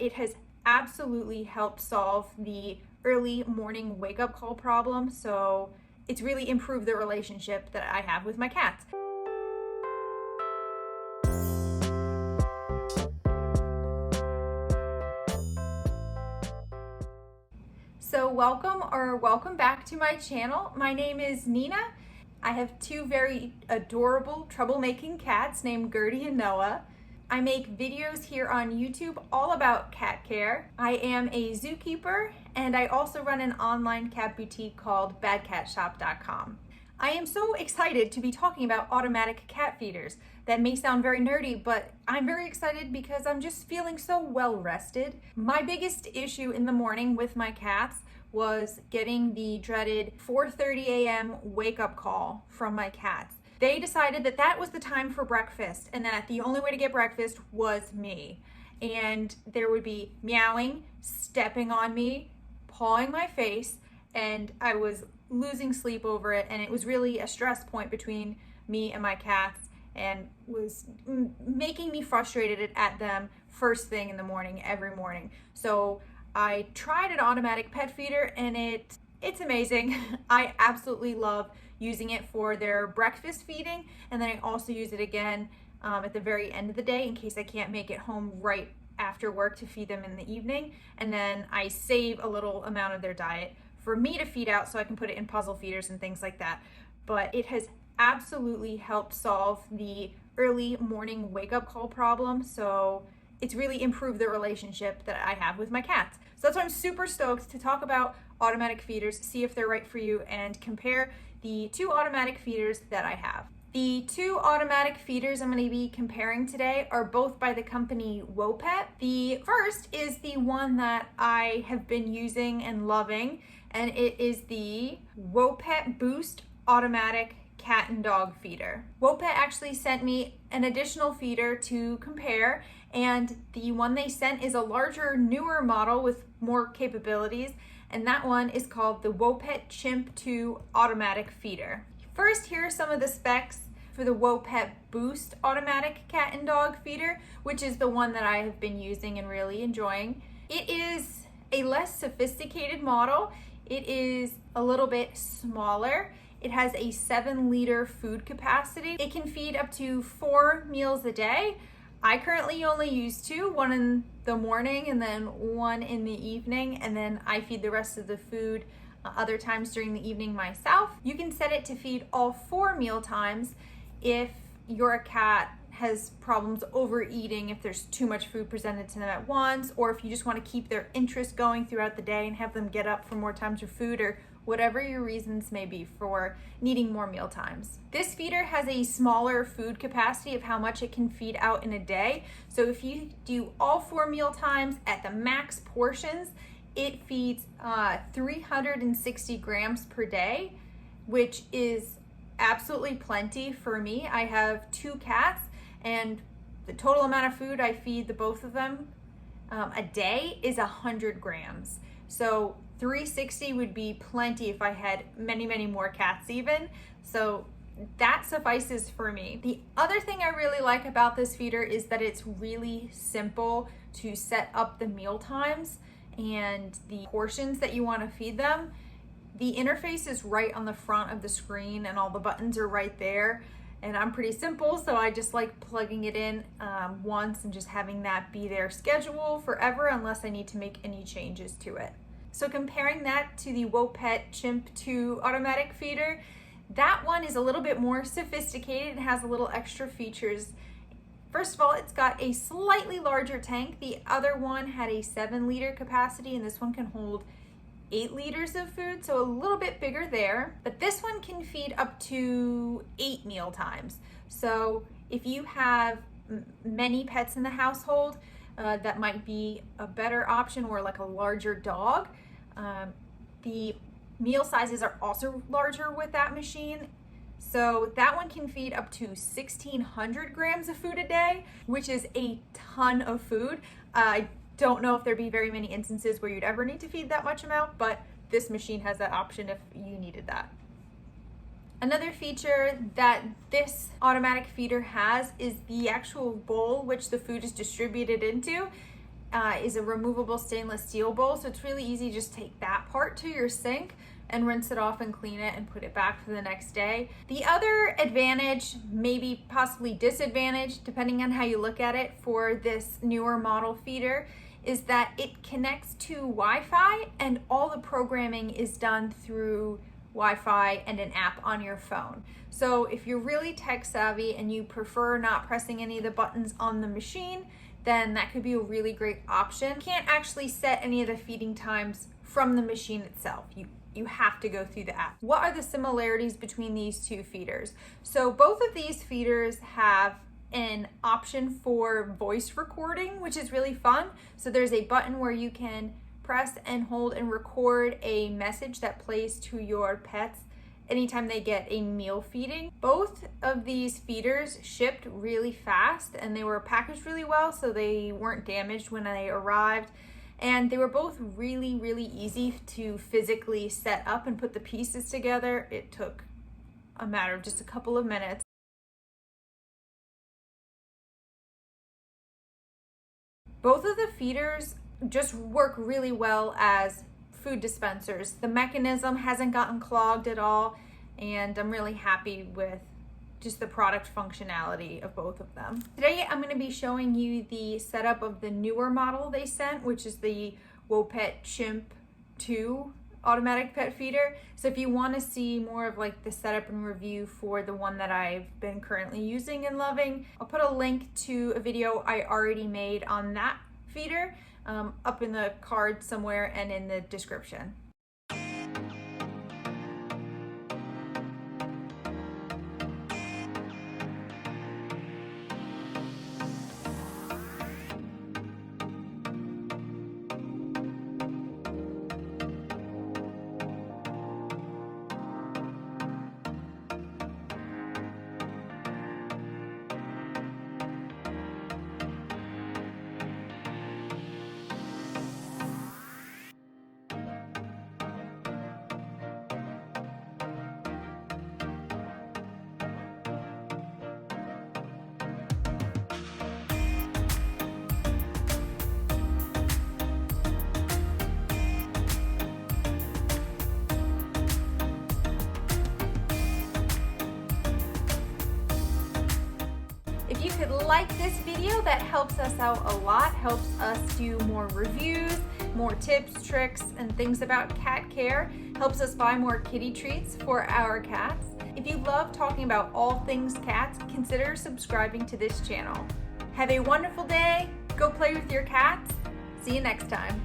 It has absolutely helped solve the early morning wake up call problem. So it's really improved the relationship that I have with my cats. So welcome back to my channel. My name is Nina. I have two very adorable troublemaking cats named Gertie and Noah. I make videos here on YouTube all about cat care. I am a zookeeper and I also run an online cat boutique called badcatshop.com. I am so excited to be talking about automatic cat feeders. That may sound very nerdy, but I'm very excited because I'm just feeling so well rested. My biggest issue in the morning with my cats was getting the dreaded 4:30 a.m. wake up call from my cats. They decided that that was the time for breakfast and that the only way to get breakfast was me. And there would be meowing, stepping on me, pawing my face, and I was losing sleep over it, and it was really a stress point between me and my cats and was making me frustrated at them first thing in the morning every morning. So I tried an automatic pet feeder and it's amazing. I absolutely love using it for their breakfast feeding, and then I also use it again at the very end of the day in case I can't make it home right after work to feed them in the evening, and then I save a little amount of their diet for me to feed out so I can put it in puzzle feeders and things like that. But it has absolutely helped solve the early morning wake up call problem. So it's really improved the relationship that I have with my cats. So that's why I'm super stoked to talk about automatic feeders, see if they're right for you, and compare the two automatic feeders that I have. The two automatic feeders I'm going to be comparing today are both by the company WOpet. The first is the one that I have been using and loving, and it is the WOpet Boost Automatic Cat and Dog Feeder. WOpet actually sent me an additional feeder to compare, and the one they sent is a larger, newer model with more capabilities, and that one is called the WOpet Chimp 2 Automatic Feeder. First, here are some of the specs for the WOpet Boost Automatic Cat and Dog Feeder, which is the one that I have been using and really enjoying. It is a less sophisticated model. It is a little bit smaller. It has a 7-liter food capacity. It can feed up to 4 meals a day. I currently only use 2, one in the morning and then one in the evening, and then I feed the rest of the food other times during the evening myself. You can set it to feed all 4 meal times if your cat has problems overeating, if there's too much food presented to them at once, or if you just want to keep their interest going throughout the day and have them get up for more times for food, or whatever your reasons may be for needing more meal times. This feeder has a smaller food capacity of how much it can feed out in a day. So if you do all 4 meal times at the max portions, it feeds 360 grams per day, which is absolutely plenty for me. I have 2 cats, and the total amount of food I feed the both of them a day is 100 grams. So 360 would be plenty if I had many, many more cats even. So that suffices for me. The other thing I really like about this feeder is that it's really simple to set up the meal times and the portions that you want to feed them. The interface is right on the front of the screen and all the buttons are right there. And I'm pretty simple, so I just like plugging it in once and just having that be their schedule forever unless I need to make any changes to it. So comparing that to the WOpet Chimp 2 automatic feeder, that one is a little bit more sophisticated and has a little extra features. First of all, it's got a slightly larger tank. The other one had a 7-liter capacity, and this one can hold 8 liters of food, so a little bit bigger there. But this one can feed up to 8 meal times. So if you have many pets in the household, that might be a better option, or like a larger dog. The meal sizes are also larger with that machine. So that one can feed up to 1,600 grams of food a day, which is a ton of food. I don't know if there'd be very many instances where you'd ever need to feed that much amount, but this machine has that option if you needed that. Another feature that this automatic feeder has is the actual bowl which the food is distributed into. is a removable stainless steel bowl, so it's really easy. Just take that part to your sink and rinse it off and clean it and put it back for the next day. The other advantage, maybe possibly disadvantage, depending on how you look at it, for this newer model feeder is that it connects to Wi-Fi and all the programming is done through Wi-Fi and an app on your phone. So if you're really tech savvy and you prefer not pressing any of the buttons on the machine, then that could be a really great option. You can't actually set any of the feeding times from the machine itself. You have to go through the app. What are the similarities between these two feeders? So both of these feeders have an option for voice recording, which is really fun. So there's a button where you can press and hold and record a message that plays to your pets anytime they get a meal feeding. Both of these feeders shipped really fast and they were packaged really well, so they weren't damaged when they arrived. And they were both really, really easy to physically set up and put the pieces together. It took a matter of just a couple of minutes. Both of the feeders just work really well as food dispensers. The mechanism hasn't gotten clogged at all, and I'm really happy with just the product functionality of both of them. Today I'm going to be showing you the setup of the newer model they sent, which is the WOpet Chimp 2 automatic pet feeder. So if you want to see more of like the setup and review for the one that I've been currently using and loving, I'll put a link to a video I already made on that feeder up in the card somewhere and in the description. If you could like this video, that helps us out a lot, helps us do more reviews, more tips, tricks, and things about cat care, helps us buy more kitty treats for our cats. If you love talking about all things cats, consider subscribing to this channel. Have a wonderful day, go play with your cats, see you next time.